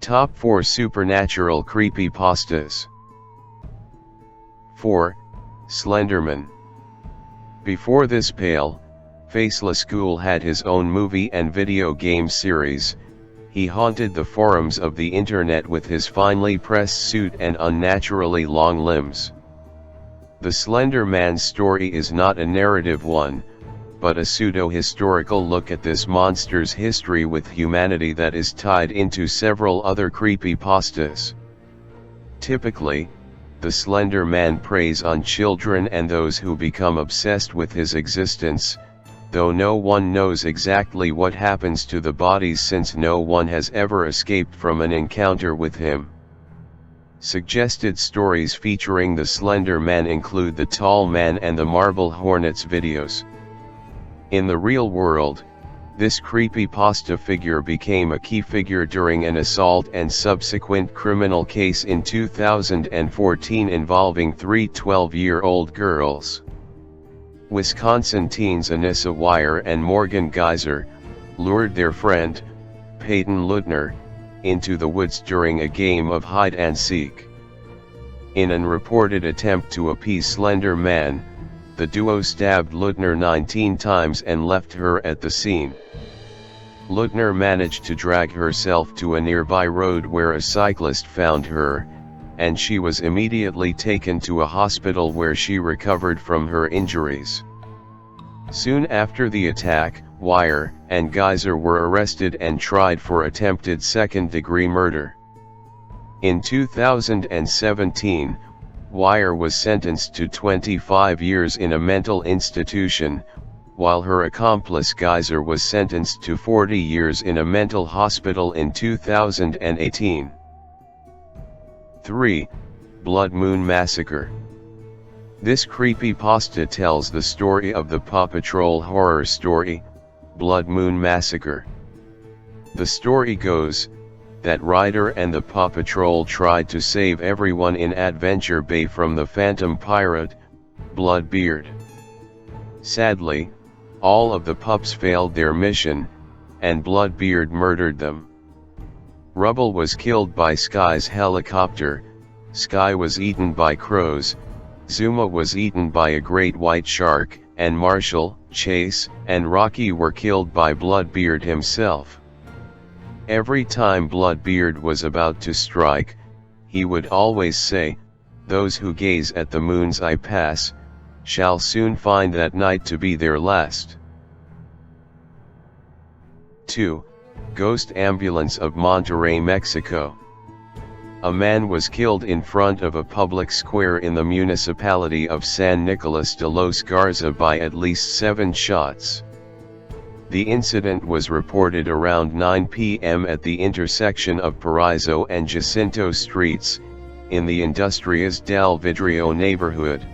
Top 4 Supernatural Creepypastas. 4. Slenderman. Before this pale, faceless ghoul had his own movie and video game series, he haunted the forums of the internet with his finely pressed suit and unnaturally long limbs. The Slender Man's story is not a narrative one, but a pseudo-historical look at this monster's history with humanity that is tied into several other creepypastas. Typically, the Slender Man preys on children and those who become obsessed with his existence, though no one knows exactly what happens to the bodies since no one has ever escaped from an encounter with him. Suggested stories featuring the Slender Man include the Tall Man and the Marble Hornets videos. In the real world, this creepypasta figure became a key figure during an assault and subsequent criminal case in 2014 involving three 12-year-old girls. Wisconsin teens Anissa Weier and Morgan Geyser lured their friend, Peyton Lutner, into the woods during a game of hide-and-seek. In an reported attempt to appease Slender Man, the duo stabbed Lutner 19 times and left her at the scene. Lutner managed to drag herself to a nearby road where a cyclist found her, and she was immediately taken to a hospital where she recovered from her injuries. Soon after the attack, Weier and Geyser were arrested and tried for attempted second-degree murder. In 2017, Weier was sentenced to 25 years in a mental institution, while her accomplice Geyser was sentenced to 40 years in a mental hospital in 2018. 3. Blood Moon Massacre. This creepypasta tells the story of the Paw Patrol horror story, Blood Moon Massacre. The story goes that Ryder and the Paw Patrol tried to save everyone in Adventure Bay from the phantom pirate, Bloodbeard. Sadly, all of the pups failed their mission, and Bloodbeard murdered them. Rubble was killed by Sky's helicopter, Sky was eaten by crows, Zuma was eaten by a great white shark, and Marshall, Chase, and Rocky were killed by Bloodbeard himself. Every time Bloodbeard was about to strike, he would always say, "Those who gaze at the moon's eye pass, shall soon find that night to be their last." 2. Ghost Ambulance of Monterrey, Mexico. A man was killed in front of a public square in the municipality of San Nicolas de los Garza by at least 7 shots. The incident was reported around 9 p.m. at the intersection of Paraiso and Jacinto Streets, in the Industrias del Vidrio neighborhood.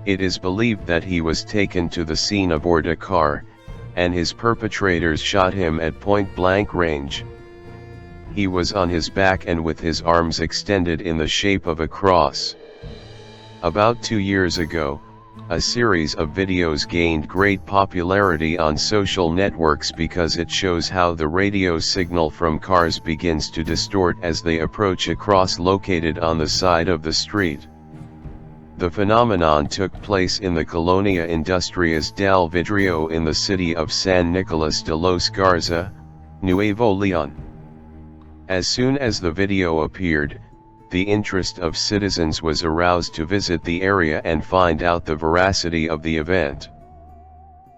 It is believed that he was taken to the scene aboard a car, and his perpetrators shot him at point-blank range. He was on his back and with his arms extended in the shape of a cross. About 2 years ago, a series of videos gained great popularity on social networks because it shows how the radio signal from cars begins to distort as they approach a cross located on the side of the street. The phenomenon took place in the Colonia Industrias del Vidrio in the city of San Nicolas de los Garza, Nuevo León. As soon as the video appeared, the interest of citizens was aroused to visit the area and find out the veracity of the event.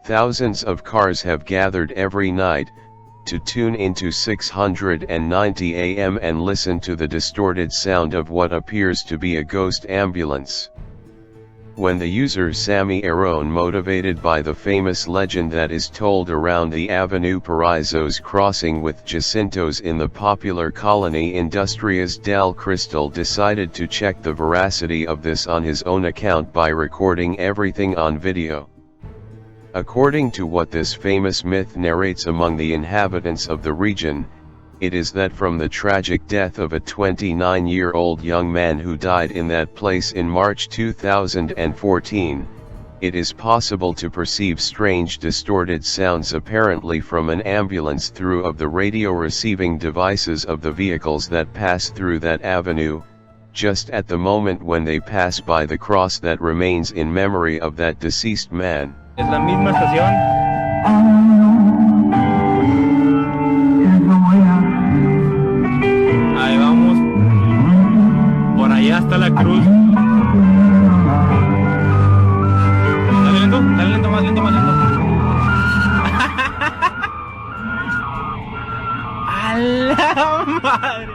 Thousands of cars have gathered every night, to tune into 690 AM and listen to the distorted sound of what appears to be a ghost ambulance. When the user Sammy Aron, motivated by the famous legend that is told around the Avenue Paraiso's crossing with Jacinto's in the popular colony Industrias del Cristal, decided to check the veracity of this on his own account by recording everything on video. According to what this famous myth narrates among the inhabitants of the region, it is that from the tragic death of a 29-year-old young man who died in that place in March 2014, it is possible to perceive strange distorted sounds apparently from an ambulance through of the radio receiving devices of the vehicles that pass through that avenue, just at the moment when they pass by the cross that remains in memory of that deceased man. Es la misma estación. Ahí vamos. Por allá está la cruz. Dale lento, más lento, más lento. ¡A la madre!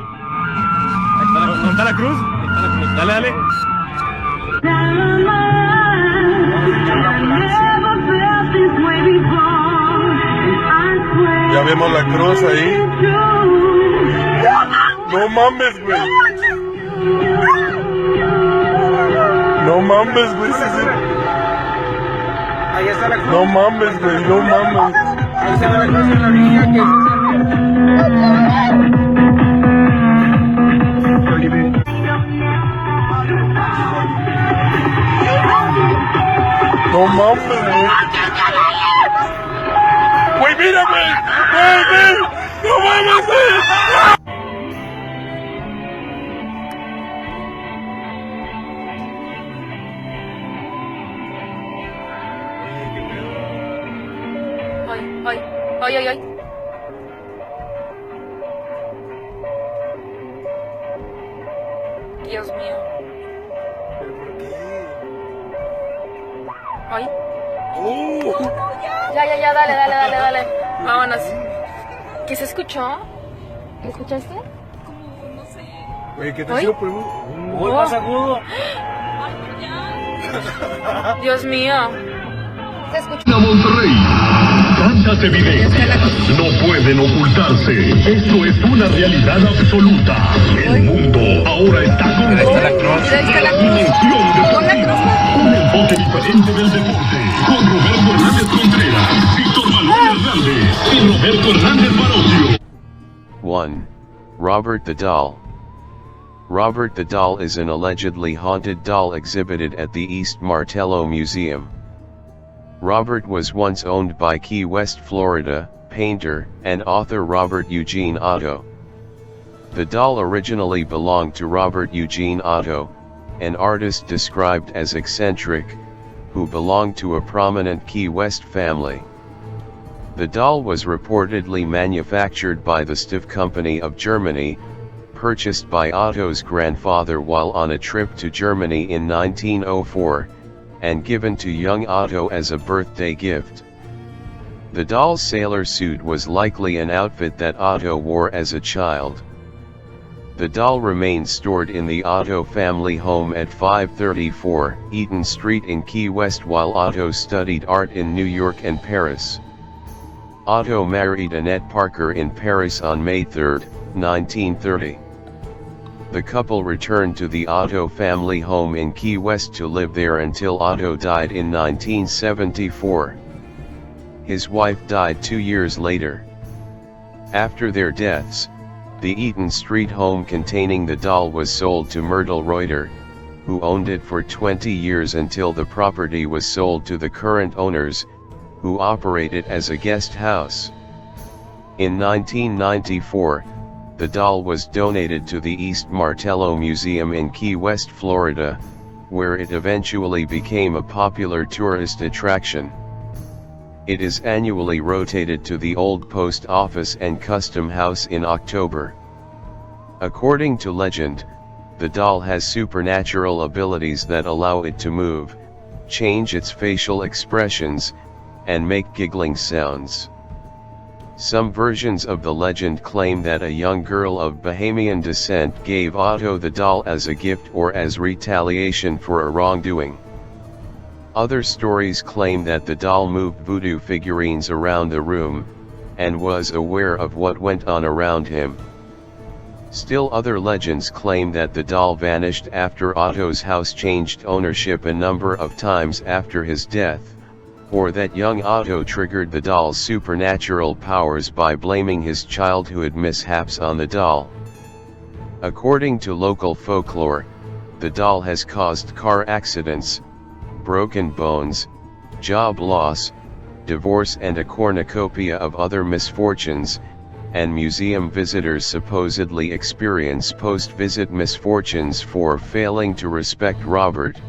¿Dónde está la cruz? Ahí está la cruz. Dale, dale. Ya vemos la cruz ahí. No mames, güey. No mames, güey. Ahí está la cruz. No mames, güey. No mames. Ahí está la cruz en la orilla que No mames, güey. Güey, mírame. Güey. No mames, güey. Ay. Dios mío. Ay. Ya, dale. Vámonos. ¿Qué se escuchó? ¿Qué escuchaste? No sé. Güey, ¿qué te sigo por Muy más agudo. Dios mío. Se escuchó. Monterrey. Tantas evidencias no pueden ocultarse. Esto es una realidad absoluta. El mundo ahora está con Ahí está la cruz. Ahí está la cruz. dimensión Pon la deportiva. cruz. Un enfoque diferente del deporte. Con Roberto Hernández Contreras, Víctor Manuel Hernández y Roberto Hernández Barocio. 1. Robert the Doll. Robert the Doll is an allegedly haunted doll exhibited at the East Martello Museum. Robert was once owned by Key West, Florida, painter and author Robert Eugene Otto. The doll originally belonged to Robert Eugene Otto, an artist described as eccentric, who belonged to a prominent Key West family. The doll was reportedly manufactured by the Stiff Company of Germany, purchased by Otto's grandfather while on a trip to Germany in 1904, and given to young Otto as a birthday gift. The doll's sailor suit was likely an outfit that Otto wore as a child. The doll remains stored in the Otto family home at 534 Eaton Street in Key West while Otto studied art in New York and Paris. Otto married Annette Parker in Paris on May 3, 1930. The couple returned to the Otto family home in Key West to live there until Otto died in 1974. His wife died 2 years later. After their deaths, the Eaton Street home containing the doll was sold to Myrtle Reuter, who owned it for 20 years until the property was sold to the current owners, who operate it as a guest house. In 1994, the doll was donated to the East Martello Museum in Key West, Florida, where it eventually became a popular tourist attraction. It is annually rotated to the old post office and custom house in October. According to legend, the doll has supernatural abilities that allow it to move, change its facial expressions, and make giggling sounds. Some versions of the legend claim that a young girl of Bahamian descent gave Otto the doll as a gift or as retaliation for a wrongdoing. Other stories claim that the doll moved voodoo figurines around the room, and was aware of what went on around him. Still other legends claim that the doll vanished after Otto's house changed ownership a number of times after his death, or that young Otto triggered the doll's supernatural powers by blaming his childhood mishaps on the doll. According to local folklore, the doll has caused car accidents, broken bones, job loss, divorce and a cornucopia of other misfortunes, and museum visitors supposedly experience post-visit misfortunes for failing to respect Robert.